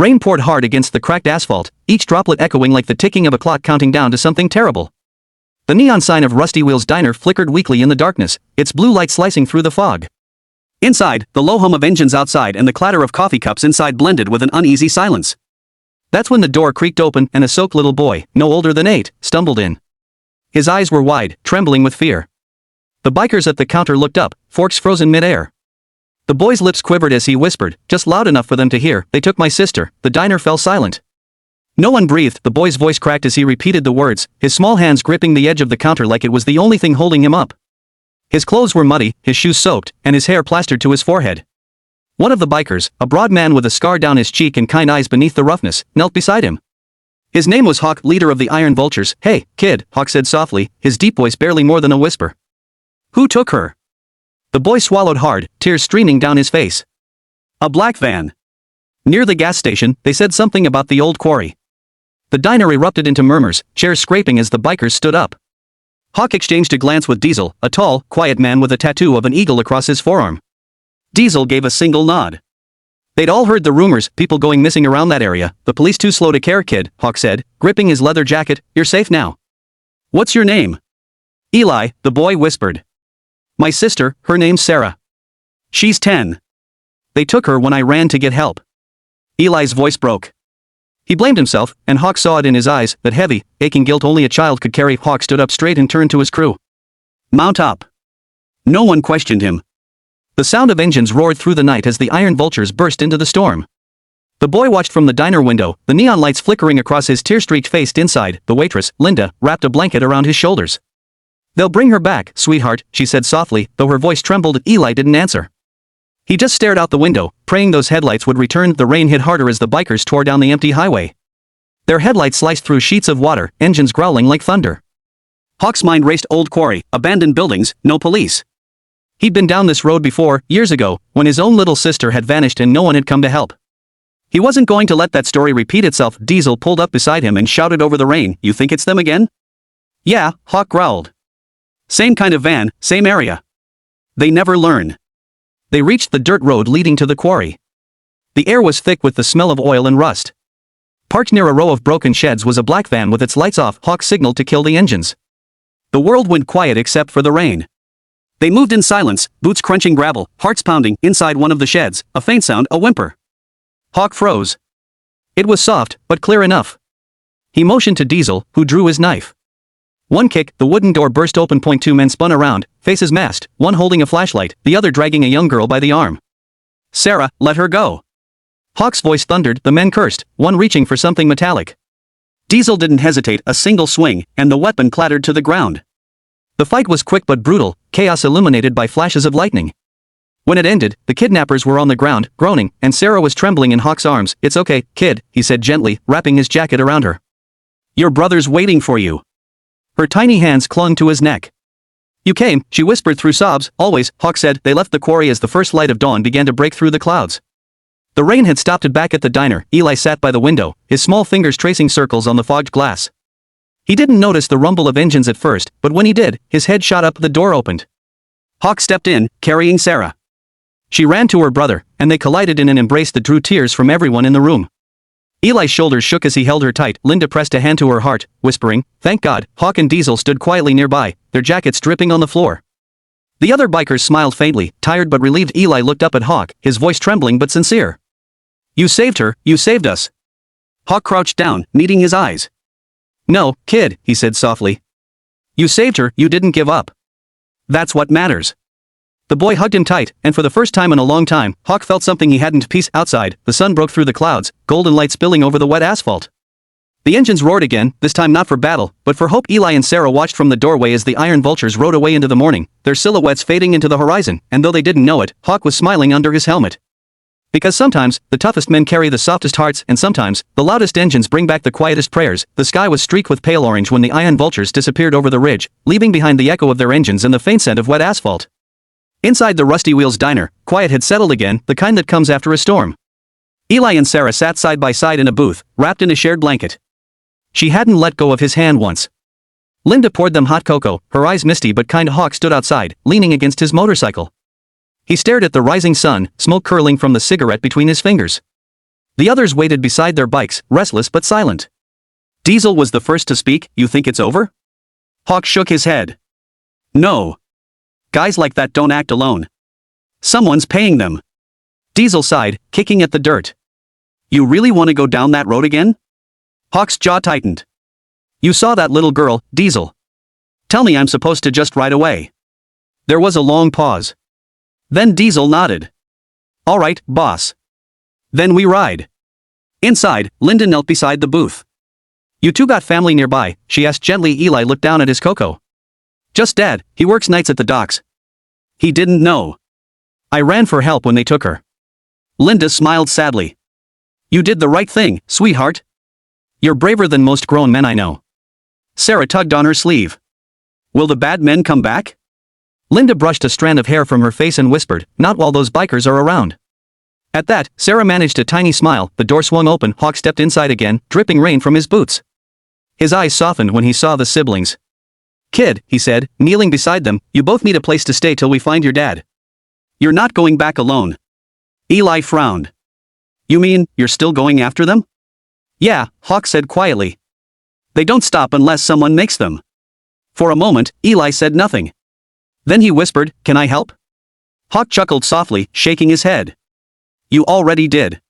Rain poured hard against the cracked asphalt, each droplet echoing like the ticking of a clock counting down to something terrible. The neon sign of Rusty Wheel's diner flickered weakly in the darkness, its blue light slicing through the fog. Inside, the low hum of engines outside and the clatter of coffee cups inside blended with an uneasy silence. That's when the door creaked open and a soaked little boy, no older than 8, stumbled in. His eyes were wide, trembling with fear. The bikers at the counter looked up, forks frozen mid-air. The boy's lips quivered as he whispered, just loud enough for them to hear, "They took my sister." The diner fell silent. No one breathed. The boy's voice cracked as he repeated the words, his small hands gripping the edge of the counter like it was the only thing holding him up. His clothes were muddy, his shoes soaked, and his hair plastered to his forehead. One of the bikers, a broad man with a scar down his cheek and kind eyes beneath the roughness, knelt beside him. His name was Hawk, leader of the Iron Vultures. "Hey, kid," Hawk said softly, his deep voice barely more than a whisper. "Who took her?" The boy swallowed hard, tears streaming down his face. "A black van. Near the gas station," they said something about the old quarry. The diner erupted into murmurs, chairs scraping as the bikers stood up. Hawk exchanged a glance with Diesel, a tall, quiet man with a tattoo of an eagle across his forearm. Diesel gave a single nod. They'd all heard the rumors, people going missing around that area. "The police too slow to care, kid," Hawk said, gripping his leather jacket. "You're safe now." "What's your name?" "Eli," the boy whispered. "My sister, her name's Sarah. She's 10. They took her when I ran to get help." Eli's voice broke. He blamed himself, and Hawk saw it in his eyes, that heavy, aching guilt only a child could carry. Hawk stood up straight and turned to his crew. "Mount up." No one questioned him. The sound of engines roared through the night as the Iron Vultures burst into the storm. The boy watched from the diner window, the neon lights flickering across his tear-streaked face. Inside, the waitress, Linda, wrapped a blanket around his shoulders. "They'll bring her back, sweetheart," she said softly, though her voice trembled. Eli didn't answer. He just stared out the window, praying those headlights would return. The rain hit harder as the bikers tore down the empty highway. Their headlights sliced through sheets of water, engines growling like thunder. Hawk's mind raced. Old quarry, abandoned buildings, no police. He'd been down this road before, years ago, when his own little sister had vanished and no one had come to help. He wasn't going to let that story repeat itself. Diesel pulled up beside him and shouted over the rain, "You think it's them again?" "Yeah," Hawk growled. "Same kind of van, same area. They never learn." They reached the dirt road leading to the quarry. The air was thick with the smell of oil and rust. Parked near a row of broken sheds was a black van with its lights off. Hawk signaled to kill the engines. The world went quiet except for the rain. They moved in silence, boots crunching gravel, hearts pounding. Inside one of the sheds, a faint sound, a whimper. Hawk froze. It was soft, but clear enough. He motioned to Diesel, who drew his knife. One kick, the wooden door burst open. Two men spun around, faces masked, one holding a flashlight, the other dragging a young girl by the arm. "Sarah, let her go." Hawk's voice thundered. The men cursed, one reaching for something metallic. Diesel didn't hesitate. A single swing, and the weapon clattered to the ground. The fight was quick but brutal, chaos illuminated by flashes of lightning. When it ended, the kidnappers were on the ground, groaning, and Sarah was trembling in Hawk's arms. "It's okay, kid," he said gently, wrapping his jacket around her. "Your brother's waiting for you." Her tiny hands clung to his neck. "You came," she whispered through sobs. "Always," Hawk said. They left the quarry as the first light of dawn began to break through the clouds. The rain had stopped. Back at the diner, Eli sat by the window, his small fingers tracing circles on the fogged glass. He didn't notice the rumble of engines at first, but when he did, his head shot up. The door opened. Hawk stepped in, carrying Sarah. She ran to her brother, and they collided in an embrace that drew tears from everyone in the room. Eli's shoulders shook as he held her tight. Linda pressed a hand to her heart, whispering, "Thank God." Hawk and Diesel stood quietly nearby, their jackets dripping on the floor. The other bikers smiled faintly, tired but relieved. Eli looked up at Hawk, his voice trembling but sincere. "You saved her, you saved us." Hawk crouched down, meeting his eyes. "No, kid," he said softly. "You saved her, you didn't give up. That's what matters." The boy hugged him tight, and for the first time in a long time, Hawk felt something he hadn't. Peace. Outside, the sun broke through the clouds, golden light spilling over the wet asphalt. The engines roared again, this time not for battle, but for hope. Eli and Sarah watched from the doorway as the Iron Vultures rode away into the morning, their silhouettes fading into the horizon, and though they didn't know it, Hawk was smiling under his helmet. Because sometimes, the toughest men carry the softest hearts, and sometimes, the loudest engines bring back the quietest prayers. The sky was streaked with pale orange when the Iron Vultures disappeared over the ridge, leaving behind the echo of their engines and the faint scent of wet asphalt. Inside the Rusty Wheels diner, quiet had settled again, the kind that comes after a storm. Eli and Sarah sat side by side in a booth, wrapped in a shared blanket. She hadn't let go of his hand once. Linda poured them hot cocoa, her eyes misty but kind. Hawk stood outside, leaning against his motorcycle. He stared at the rising sun, smoke curling from the cigarette between his fingers. The others waited beside their bikes, restless but silent. Diesel was the first to speak. You think it's over? Hawk shook his head. No. Guys like that don't act alone. Someone's paying them. Diesel sighed, kicking at the dirt. You really want to go down that road again? Hawk's jaw tightened. You saw that little girl, Diesel. Tell me I'm supposed to just ride away. There was a long pause. Then Diesel nodded. All right, boss. Then we ride. Inside, Linda knelt beside the booth. You two got family nearby? She asked gently. Eli looked down at his Coco. Just Dad, he works nights at the docks. He didn't know. I ran for help when they took her. Linda smiled sadly. You did the right thing, sweetheart. You're braver than most grown men I know. Sarah tugged on her sleeve. Will the bad men come back? Linda brushed a strand of hair from her face and whispered, not while those bikers are around. At that, Sarah managed a tiny smile. The door swung open. Hawk stepped inside again, dripping rain from his boots. His eyes softened when he saw the siblings. Kid, he said, kneeling beside them, you both need a place to stay till we find your dad. You're not going back alone. Eli frowned. You mean, you're still going after them? Yeah, Hawk said quietly. They don't stop unless someone makes them. For a moment, Eli said nothing. Then he whispered, can I help? Hawk chuckled softly, shaking his head. You already did.